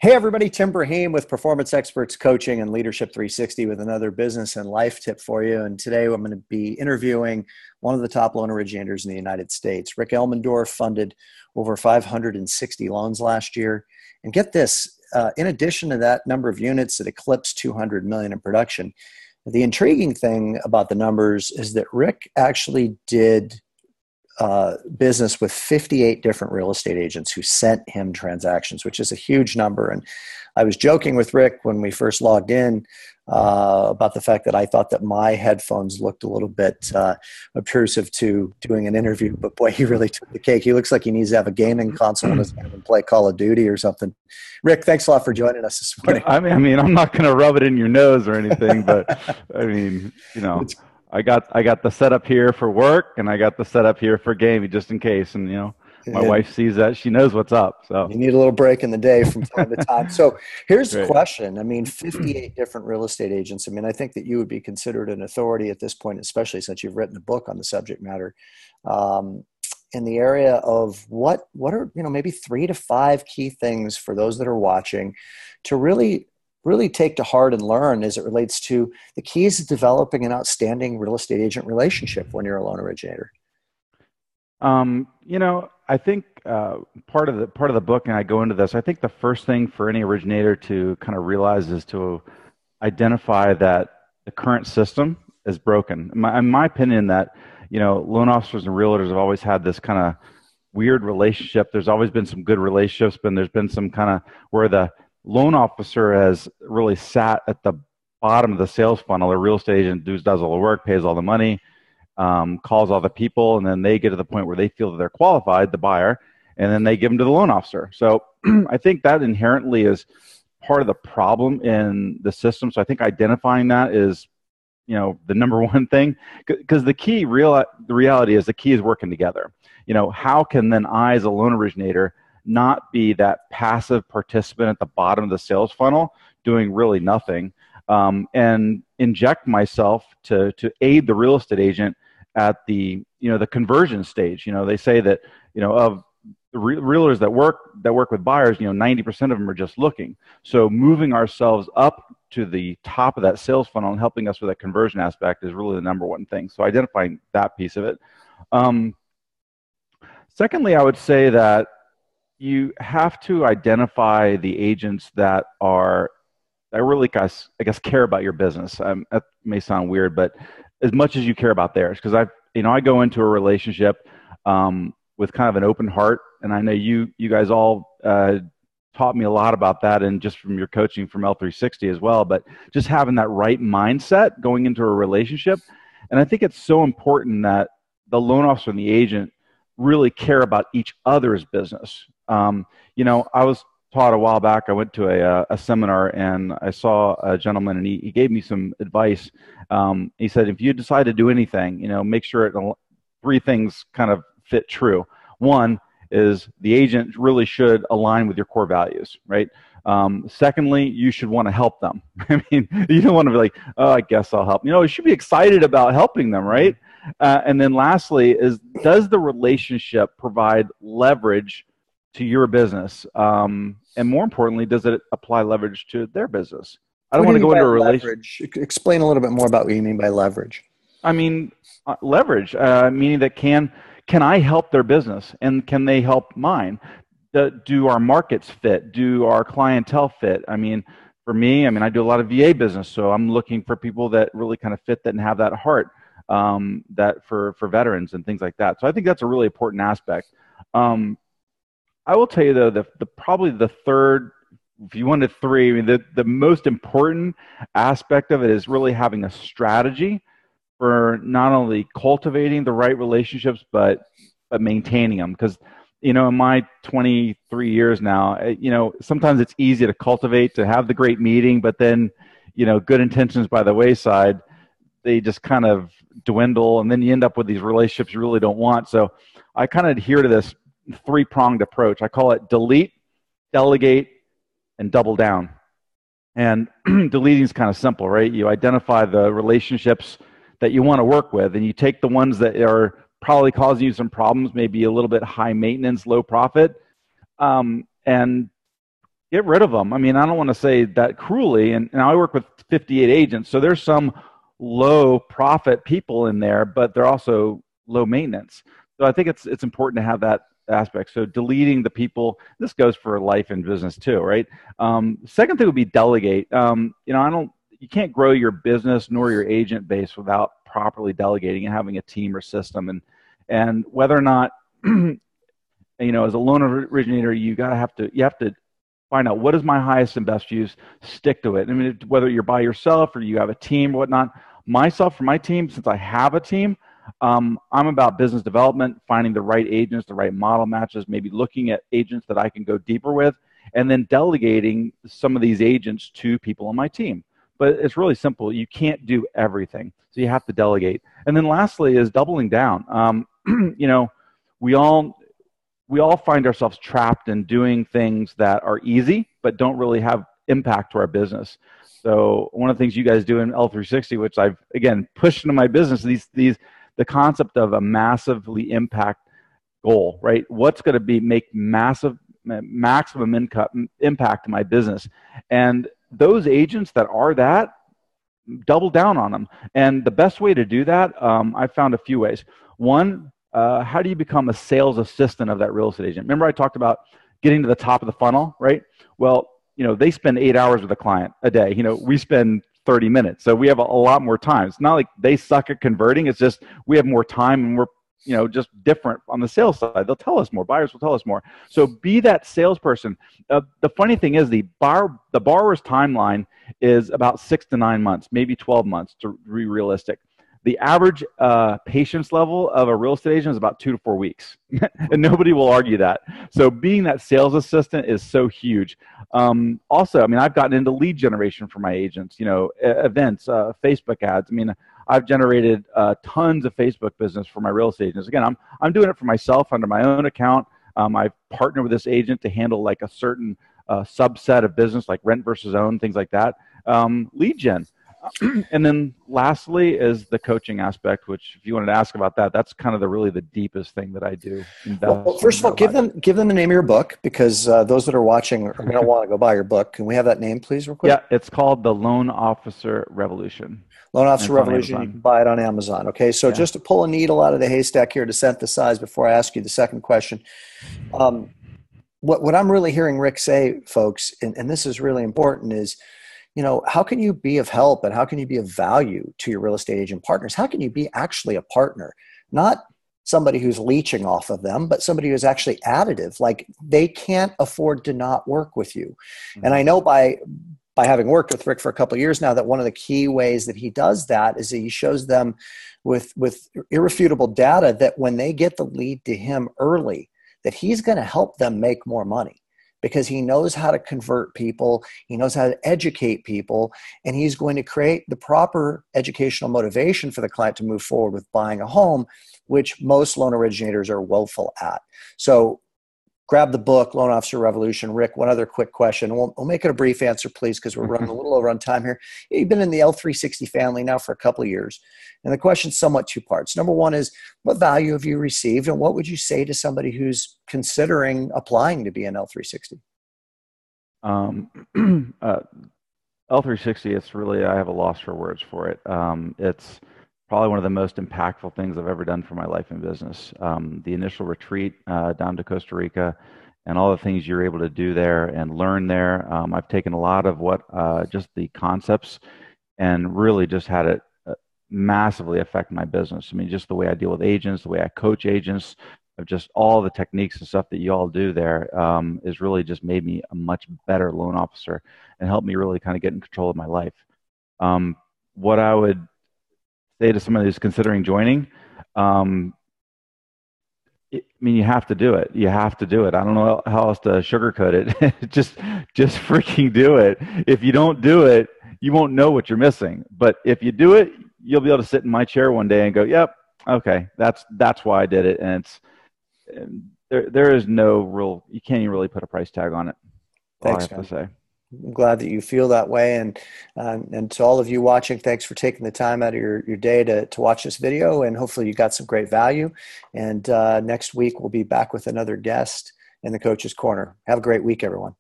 Hey everybody, Tim Brahim with Performance Experts Coaching and Leadership 360 with another business and life tip for you. And today I'm going to be interviewing one of the top loan originators in the United States. Rick Elmendorf funded over 560 loans last year. And get this, in addition to that number of units that eclipsed 200 million in production, the intriguing thing about the numbers is that Rick actually did business with 58 different real estate agents who sent him transactions, which is a huge number. And I was joking with Rick when we first logged in about the fact that I thought that my headphones looked a little bit obtrusive to doing an interview, but boy, he really took the cake. He looks like he needs to have a gaming console in his hand and play Call of Duty or something. Rick, thanks a lot for joining us this morning. I mean, I'm not going to rub it in your nose or anything, but I mean, I got the setup here for work, and I got the setup here for gaming, just in case. And my wife sees that, she knows what's up. So you need a little break in the day from time to time. So here's the question. I mean, 58 different real estate agents. I mean, I think that you would be considered an authority at this point, especially since you've written a book on the subject matter. In the area of what are maybe 3 to 5 key things for those that are watching to really take to heart and learn as it relates to the keys to developing an outstanding real estate agent relationship when you're a loan originator? I think part of the book, and I go into this, I think the first thing for any originator to kind of realize is to identify that the current system is broken. In my opinion, that loan officers and realtors have always had this kind of weird relationship. There's always been some good relationships, but there's been some kind of where the loan officer has really sat at the bottom of the sales funnel. The real estate agent does all the work, pays all the money, calls all the people, and then they get to the point where they feel that they're qualified, the buyer, and then they give them to the loan officer. So I think that inherently is part of the problem in the system. So I think identifying that is, the number one thing, because the reality is the key is working together. How can then I, as a loan originator, not be that passive participant at the bottom of the sales funnel doing really nothing, and inject myself to aid the real estate agent at the conversion stage. They say that of the realtors that work with buyers, 90% of them are just looking. So moving ourselves up to the top of that sales funnel and helping us with that conversion aspect is really the number one thing. So identifying that piece of it. Secondly, I would say that you have to identify the agents that really, I guess, care about your business. That may sound weird, but as much as you care about theirs, because I go into a relationship with kind of an open heart, and I know you guys all taught me a lot about that, and just from your coaching from L360 as well. But just having that right mindset going into a relationship, and I think it's so important that the loan officer and the agent really care about each other's business. I was taught a while back, I went to a seminar, and I saw a gentleman, and he gave me some advice. He said, if you decide to do anything, make sure 3 things kind of fit true. One is the agent really should align with your core values, right? Secondly, you should want to help them. I mean, you don't want to be like, oh, I guess I'll help. You should be excited about helping them, right? And then lastly is, does the relationship provide leverage to your business? And more importantly, does it apply leverage to their business? I don't want to go into a relationship. Explain a little bit more about what you mean by leverage. I mean, leverage, meaning that can I help their business, and can they help mine? Do our markets fit? Do our clientele fit? I mean, for me, I do a lot of VA business, so I'm looking for people that really kind of fit that and have that heart, that for veterans and things like that. So I think that's a really important aspect. I will tell you though, probably the third, if you wanted 3, the most important aspect of it is really having a strategy for not only cultivating the right relationships, but maintaining them. Because, in my 23 years now, sometimes it's easy to cultivate, to have the great meeting, but then, good intentions by the wayside, they just kind of dwindle, and then you end up with these relationships you really don't want. So I kind of adhere to this 3-pronged approach. I call it delete, delegate, and double down. And deleting is kind of simple, right? You identify the relationships that you want to work with, and you take the ones that are probably causing you some problems, maybe a little bit high maintenance, low profit, and get rid of them. I mean, I don't want to say that cruelly, and I work with 58 agents, so there's some low profit people in there, but they're also low maintenance. So I think it's important to have that aspect. So deleting the people, this goes for life and business too, right? Second thing would be delegate. You can't grow your business nor your agent base without properly delegating and having a team or system. And whether or not, as a loan originator, you have to find out what is my highest and best use, stick to it. I mean, whether you're by yourself or you have a team or whatnot. Myself, for my team, since I have a team, I'm about business development, finding the right agents, the right model matches, maybe looking at agents that I can go deeper with, and then delegating some of these agents to people on my team. But it's really simple. You can't do everything, so you have to delegate. And then lastly is doubling down. We all find ourselves trapped in doing things that are easy but don't really have impact to our business. So one of the things you guys do in L360, which I've again pushed into my business, the concept of a massively impact goal, right? What's going to make maximum impact to my business? And those agents that are that, double down on them. And the best way to do that, I found a few ways. One, how do you become a sales assistant of that real estate agent? Remember I talked about getting to the top of the funnel, right? Well, they spend 8 hours with a client a day. We spend 30 minutes. So we have a lot more time. It's not like they suck at converting. It's just we have more time and we're just different on the sales side. They'll tell us more. Buyers will tell us more. So be that salesperson. The funny thing is the borrower's timeline is about 6 to 9 months, maybe 12 months to be realistic. The average patience level of a real estate agent is about 2 to 4 weeks, and nobody will argue that. So being that sales assistant is so huge. Also, I mean, I've gotten into lead generation for my agents, events, Facebook ads. I mean, I've generated tons of Facebook business for my real estate agents. Again, I'm doing it for myself under my own account. I've partnered with this agent to handle like a certain subset of business, like rent versus own, things like that. Lead gen. And then lastly is the coaching aspect, which if you wanted to ask about that, that's kind of really the deepest thing that I do. Well, first of all, give them the name of your book, because those that are watching are going to want to go buy your book. Can we have that name, please, real quick? Yeah, it's called The Loan Officer Revolution. Loan Officer Revolution. You can buy it on Amazon. Okay, so just to pull a needle out of the haystack here to synthesize before I ask you the second question. What I'm really hearing Rick say, folks, and this is really important, is how can you be of help and how can you be of value to your real estate agent partners? How can you be actually a partner? Not somebody who's leeching off of them, but somebody who's actually additive. Like they can't afford to not work with you. Mm-hmm. And I know by having worked with Rick for a couple of years now that one of the key ways that he does that is that he shows them with irrefutable data that when they get the lead to him early, that he's going to help them make more money, because he knows how to convert people, he knows how to educate people, and he's going to create the proper educational motivation for the client to move forward with buying a home, which most loan originators are woeful at. So grab the book, Loan Officer Revolution. Rick, one other quick question. We'll make it a brief answer, please, because we're running a little over on time here. You've been in the L360 family now for a couple of years. And the question's somewhat two parts. Number one is, what value have you received? And what would you say to somebody who's considering applying to be an L360? L360, it's really, I have a loss for words for it. It's probably one of the most impactful things I've ever done for my life and business. The initial retreat down to Costa Rica and all the things you're able to do there and learn there. I've taken a lot of what just the concepts and really just had it massively affect my business. I mean, just the way I deal with agents, the way I coach agents, of just all the techniques and stuff that you all do there is really just made me a much better loan officer and helped me really kind of get in control of my life. What I would say to somebody who's considering joining, I mean, you have to do it. You have to do it. I don't know how else to sugarcoat it. just freaking do it. If you don't do it, you won't know what you're missing. But if you do it, you'll be able to sit in my chair one day and go, yep, okay, that's why I did it. And there is no real, you can't even really put a price tag on it. Thanks, I have to say. I'm glad that you feel that way. And to all of you watching, thanks for taking the time out of your day to watch this video. And hopefully you got some great value. And next week we'll be back with another guest in the Coach's Corner. Have a great week, everyone.